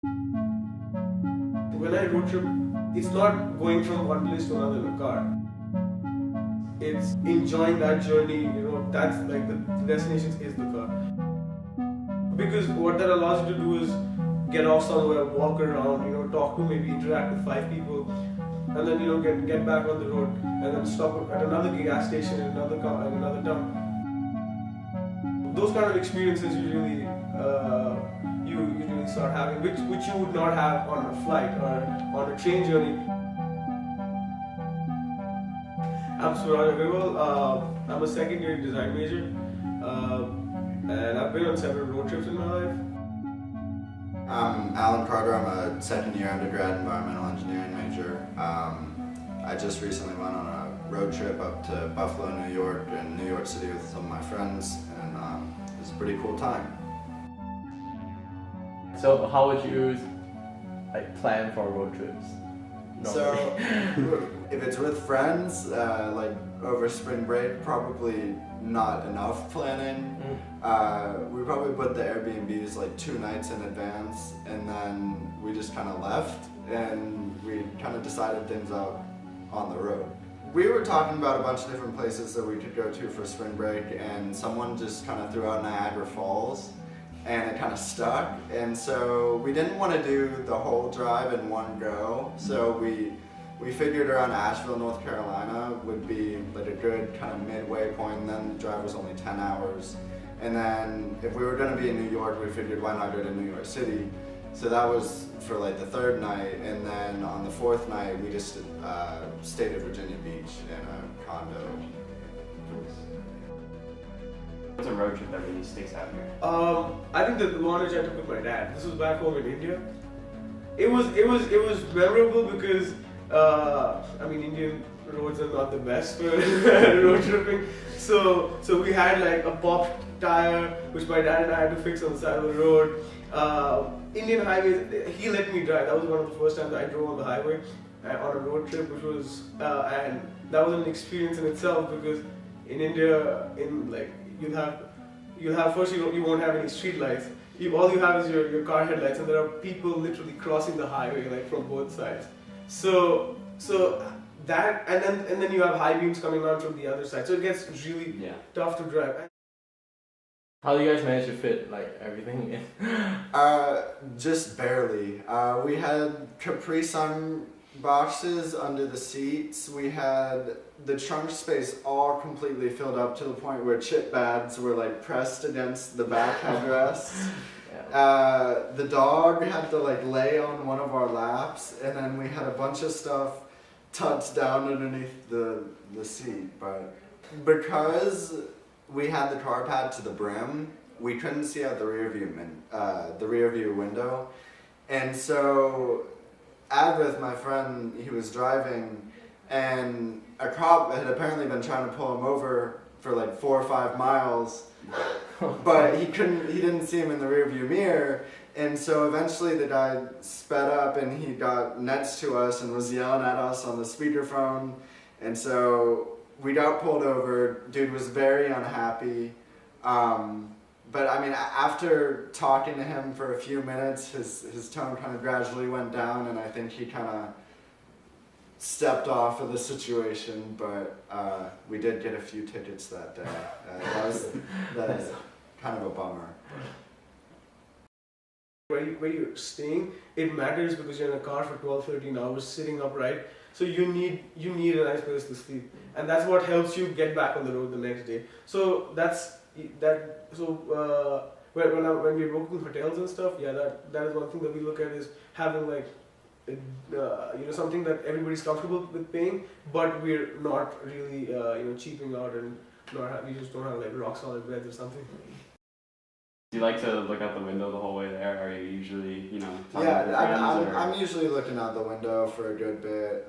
When I road trip, it's not going from one place to another in a car. It's enjoying that journey, that's like the destination is the car. Because what that allows you to do is get off somewhere, walk around, talk to, maybe interact with 5 people, and then get back on the road, and then stop at another gas station in another town. Those kind of experiences usually you usually start having, which you would not have on a flight or on a train journey. I'm Suraj Agarwal. I'm a second-year design major, and I've been on several road trips in my life. I'm Alan Carter. I'm a second-year undergrad environmental engineering major. I just recently went on a road trip up to Buffalo, New York, and New York City with some of my friends, and it was a pretty cool time. So how would you plan for road trips? So if it's with friends, like over spring break, probably not enough planning. We probably put the Airbnbs like 2 nights in advance, and then we just kind of left, and we kind of decided things out on the road. We were talking about a bunch of different places that we could go to for spring break, and someone just kind of threw out Niagara Falls, and it kind of stuck, and so we didn't want to do the whole drive in one go, so we figured around Asheville, North Carolina would be like a good kind of midway point, and then the drive was only 10 hours. And then if we were going to be in New York, we figured why not go to New York City. So that was for like the 3rd night, and then on the 4th night we just stayed at Virginia Beach in a condo. What's a road trip that really sticks out here? I think the one which I took with my dad. This was back home in India. It was memorable because Indian roads are not the best for road tripping. So we had like a popped tire, which my dad and I had to fix on the side of the road. Indian highways, he let me drive. That was one of the first times I drove on the highway on a road trip, which was and that was an experience in itself, because in India, you'll have first you won't have any street lights. All you have is your car headlights, and there are people literally crossing the highway like from both sides. So that, and then you have high beams coming out from the other side. So it gets really tough to drive. How do you guys manage to fit like everything in? Just barely. We had Capri Sun boxes under the seats. We had the trunk space all completely filled up to the point where chip bags were like pressed against the back headrests. The dog had to like lay on one of our laps, and then we had a bunch of stuff tucked down underneath the seat. But because we had the car pad to the brim, we couldn't see out the rear view window, and so Advith, my friend, he was driving, and a cop had apparently been trying to pull him over for like 4 or 5 miles, but he didn't see him in the rearview mirror, and so eventually the guy sped up and he got next to us and was yelling at us on the speakerphone, and so we got pulled over. Dude was very unhappy, but I mean, after talking to him for a few minutes, his tone kind of gradually went down, and I think he kind of stepped off of the situation, but we did get a few tickets that day. That is kind of a bummer. Where you're staying, it matters because you're in a car for 12-13 hours sitting upright. So you need a nice place to sleep, and that's what helps you get back on the road the next day. So when we're booking hotels and stuff, that is one thing that we look at, is having like something that everybody's comfortable with paying, but we're not really cheaping out, and we just don't have like rock solid beds or something. Do you like to look out the window the whole way there? Or are you usually, talking Yeah, to your friends, I'm usually looking out the window for a good bit.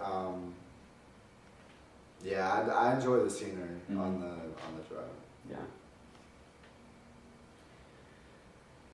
I enjoy the scenery on the drive. Yeah.